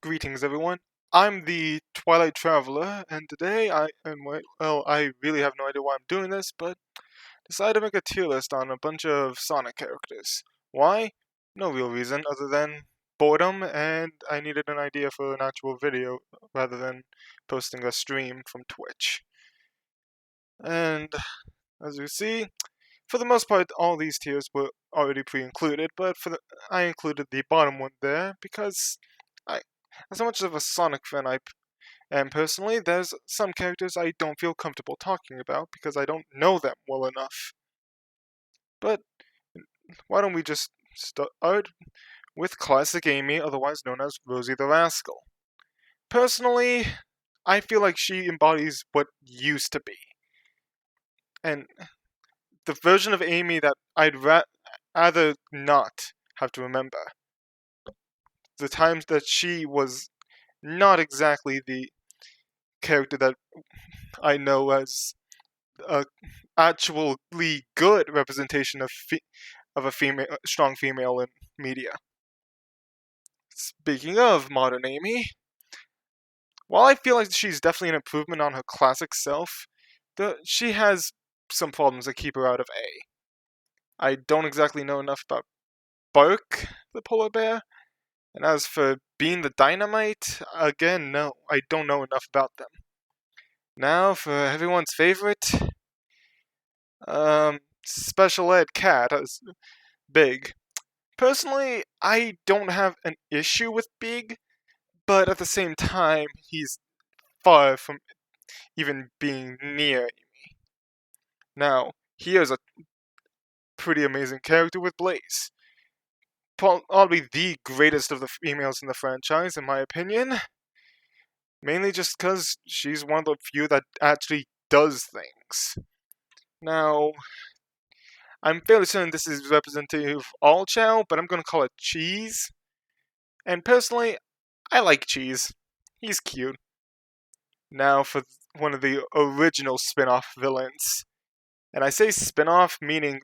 Greetings, everyone. I'm the Twilight Traveler, and today I really have no idea why I'm doing this, but decided to make a tier list on a bunch of Sonic characters. Why? No real reason other than boredom, and I needed an idea for an actual video rather than posting a stream from Twitch. And as you see, for the most part, all these tiers were already pre-included, but I included the bottom one there because I, as much of a Sonic fan I am personally, there's some characters I don't feel comfortable talking about because I don't know them well enough. But why don't we just start with Classic Amy, otherwise known as Rosie the Rascal. Personally, I feel like she embodies what used to be. And the version of Amy that I'd rather not have to remember. The times that she was not exactly the character that I know as a actually good representation of a strong female in media. Speaking of modern Amy, while I feel like she's definitely an improvement on her classic self, she has some problems that keep her out of A. I don't exactly know enough about Bark, the polar bear, and as for Being the Dynamite, again, no, I don't know enough about them. Now for everyone's favorite, Special Ed Cat as Big. Personally, I don't have an issue with Big, but at the same time, he's far from even being near me. Now, here's a pretty amazing character with Blaze. Probably the greatest of the females in the franchise, in my opinion. Mainly just because she's one of the few that actually does things. Now, I'm fairly certain this is representative of all Chow, but I'm going to call it Cheese. And personally, I like Cheese. He's cute. Now for one of the original spin-off villains. And I say spin-off meaning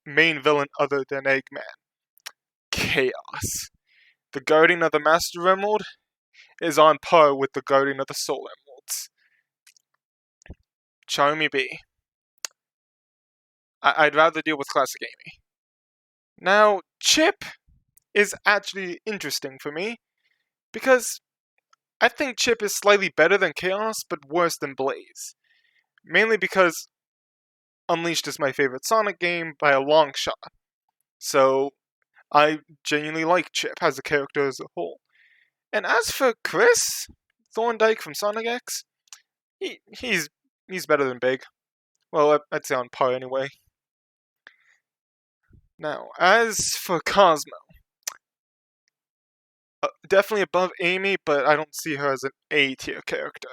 main villain other than Eggman. Chaos. The Guardian of the Master Emerald is on par with the Guardian of the Soul Emeralds. Charmy B. I'd rather deal with Classic Amy. Now, Chip is actually interesting for me because I think Chip is slightly better than Chaos, but worse than Blaze. Mainly because Unleashed is my favorite Sonic game by a long shot. So, I genuinely like Chip as a character as a whole. And as for Chris Thorndike from Sonic X, he's better than Big. Well, I'd say on par anyway. Now, as for Cosmo, definitely above Amy, but I don't see her as an A tier character.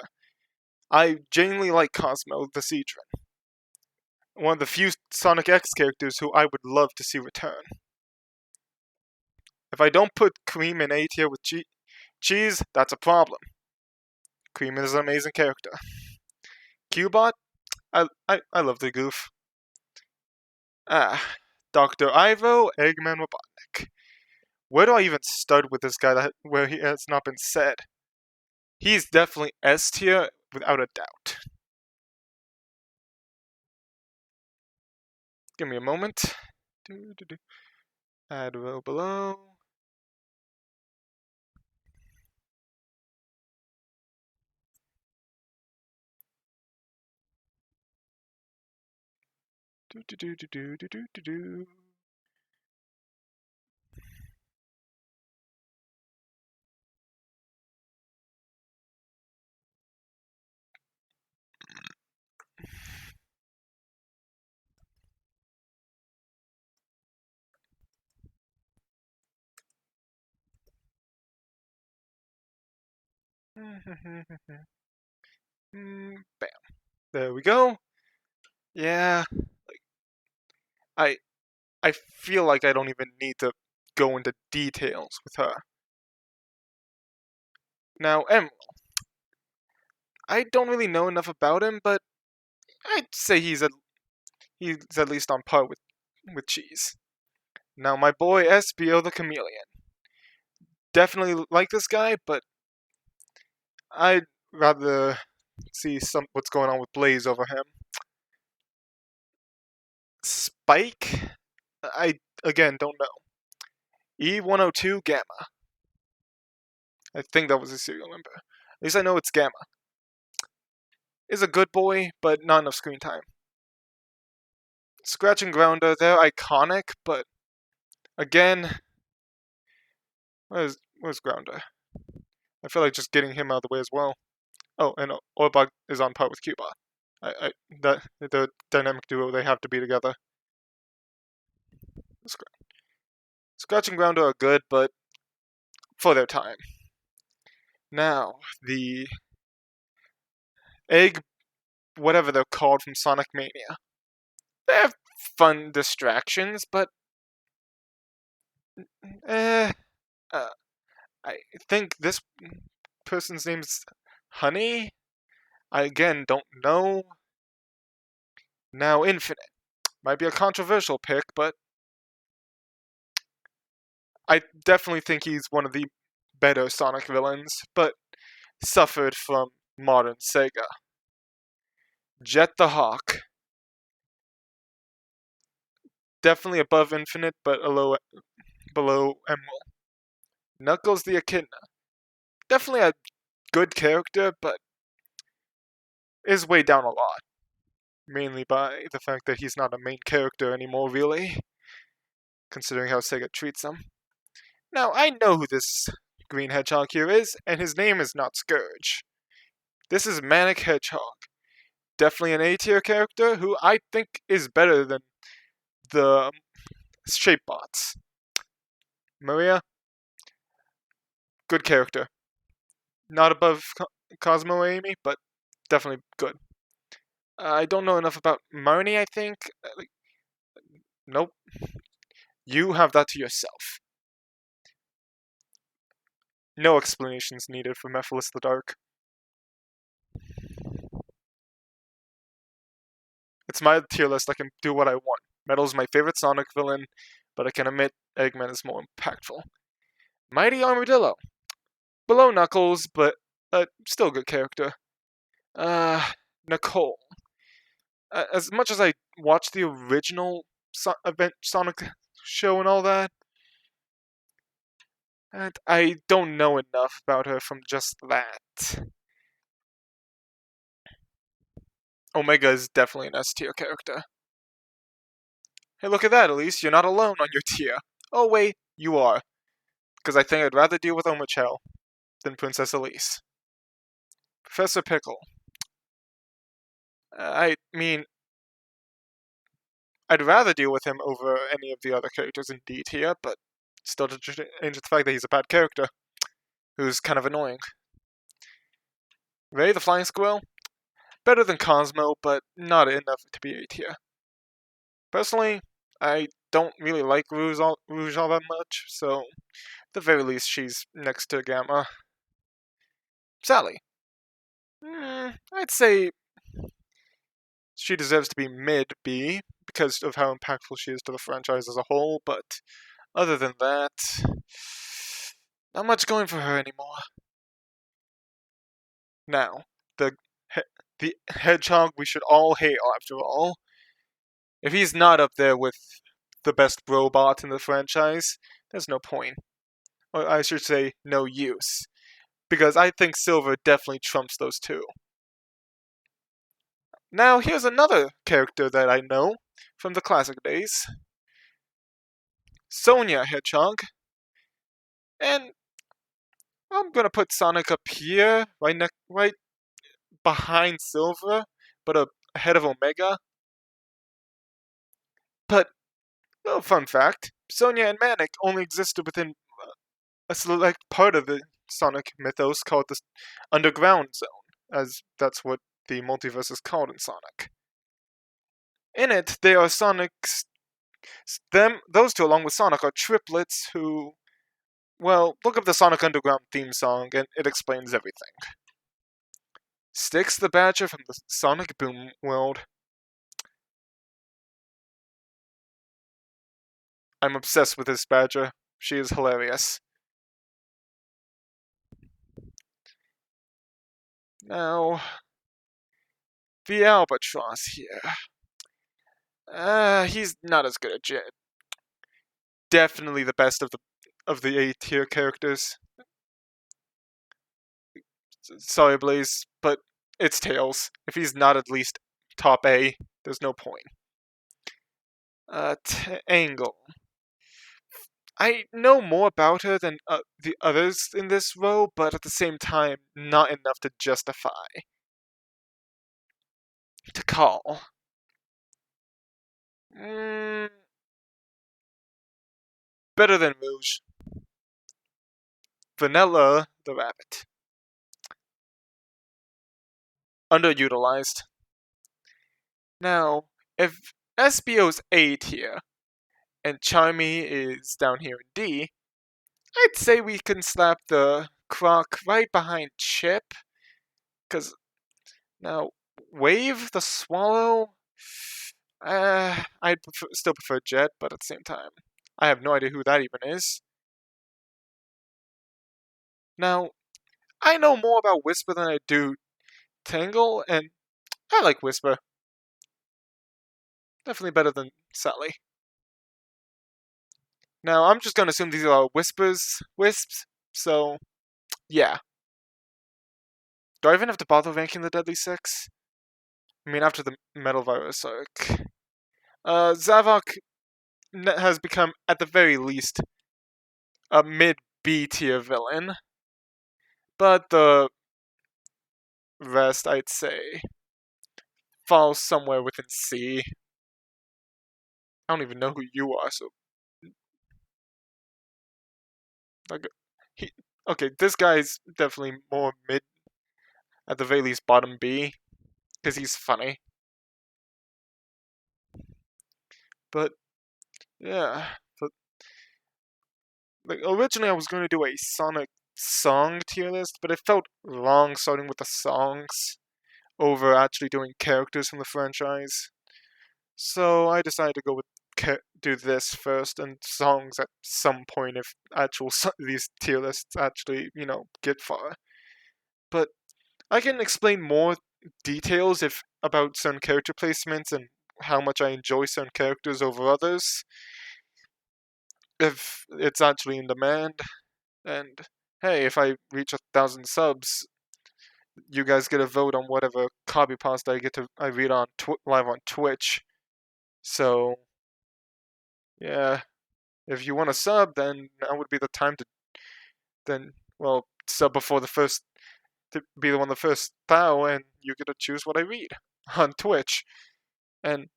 I genuinely like Cosmo the Seadron. One of the few Sonic X characters who I would love to see return. If I don't put Cream in A tier with Cheese, that's a problem. Cream is an amazing character. Cubot, I love the goof. Dr. Ivo, Eggman Robotnik. Where do I even start with this guy where he has not been said? He's definitely S tier without a doubt. Give me a moment. Add row below. Bam. There we go. Yeah. I feel like I don't even need to go into details with her. Now, Emerald. I don't really know enough about him, but I'd say he's at least on par with Cheese. Now, my boy SBO the Chameleon. Definitely like this guy, but I'd rather see what's going on with Blaze over him. Spike? I, again, don't know. E102 Gamma. I think that was his serial number. At least I know it's Gamma. Is a good boy, but not enough screen time. Scratch and Grounder, they're iconic, but again, where's Grounder? I feel like just getting him out of the way as well. Oh, and Orbog is on par with Cuba. That the dynamic duo they have to be together. Scratch and Grounder are good, but for their time. Now, the egg, whatever they're called from Sonic Mania. They have fun distractions, but I think this person's name's Honey. I again don't know. Now Infinite. Might be a controversial pick, but I definitely think he's one of the better Sonic villains, but suffered from modern SEGA. Jet the Hawk. Definitely above Infinite, but below Emerald. Knuckles the Echidna. Definitely a good character, but is weighed down a lot. Mainly by the fact that he's not a main character anymore, really. Considering how SEGA treats him. Now, I know who this green hedgehog here is, and his name is not Scourge. This is Manic Hedgehog. Definitely an A-tier character who I think is better than the shape bots. Maria, good character. Not above Cosmo Amy, but definitely good. I don't know enough about Marnie, I think. Nope. You have that to yourself. No explanations needed for Mephiles the Dark. It's my tier list, I can do what I want. Metal's my favorite Sonic villain, but I can admit Eggman is more impactful. Mighty Armadillo. Below Knuckles, but still a good character. Nicole. As much as I watched the original Sonic show and all that, and I don't know enough about her from just that. Omega is definitely an S tier character. Hey, look at that, Elise. You're not alone on your tier. Oh, wait, you are. Because I think I'd rather deal with Omochel than Princess Elise. Professor Pickle. I mean, I'd rather deal with him over any of the other characters in D tier, but still to change the fact that he's a bad character, who's kind of annoying. Ray the Flying Squirrel? Better than Cosmo, but not enough to be A tier. Personally, I don't really like Rouge all that much, so at the very least she's next to Gamma. Sally. I'd say she deserves to be mid-B because of how impactful she is to the franchise as a whole, but other than that, not much going for her anymore. Now, the hedgehog we should all hate after all. If he's not up there with the best robot in the franchise, there's no point. Or I should say, no use. Because I think Silver definitely trumps those two. Now, here's another character that I know from the classic days. Sonia Hedgehog. And I'm gonna put Sonic up here, right behind Silver, but ahead of Omega. But, little fun fact, Sonia and Manic only existed within a select part of the Sonic mythos called the Underground Zone, as that's what the multiverse is called in Sonic. In it, they are Sonic's... those two, along with Sonic, are triplets who... Well, look up the Sonic Underground theme song, and it explains everything. Styx the Badger from the Sonic Boom world. I'm obsessed with this badger. She is hilarious. Now, the Albatross here. He's not as good a Jet. Definitely the best of the A tier characters. Sorry, Blaze, but it's Tails. If he's not at least top A, there's no point. Angle. I know more about her than the others in this row, but at the same time, not enough to justify. To call. Better than Rouge. Vanilla the Rabbit. Underutilized. Now, if SBO's A tier and Charmy is down here in D, I'd say we can slap the Croc right behind Chip. Because now, Wave the Swallow, I'd still prefer Jet, but at the same time, I have no idea who that even is. Now, I know more about Whisper than I do Tangle, and I like Whisper. Definitely better than Sally. Now, I'm just going to assume these are wisps, so yeah. Do I even have to bother ranking the Deadly Six? I mean, after the Metal Virus arc. Zavok has become, at the very least, a mid-B tier villain. But the rest, I'd say, falls somewhere within C. I don't even know who you are, so... Okay, this guy's definitely more mid, at the very least bottom B, because he's funny. But, yeah. But, like, originally I was going to do a Sonic song tier list, but it felt wrong starting with the songs over actually doing characters from the franchise. So I decided to go with do this first and songs at some point if these tier lists actually, get far. But I can explain more details about certain character placements and how much I enjoy certain characters over others if it's actually in demand. And hey, if I reach 1,000 subs, you guys get a vote on whatever copy pasta I read on live on Twitch. So yeah, if you want to sub, then now would be the time to sub before the first to be the one the first thou, and you get to choose what I read on Twitch. And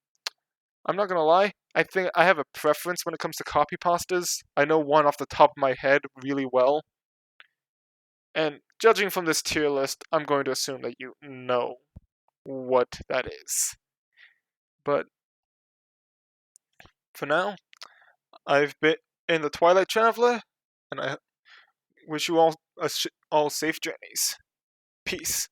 I'm not gonna lie, I think I have a preference when it comes to copy pastas. I know one off the top of my head really well. And judging from this tier list, I'm going to assume that you know what that is. But for now, I've been in the Twilight Traveler, and I wish you all safe journeys. Peace.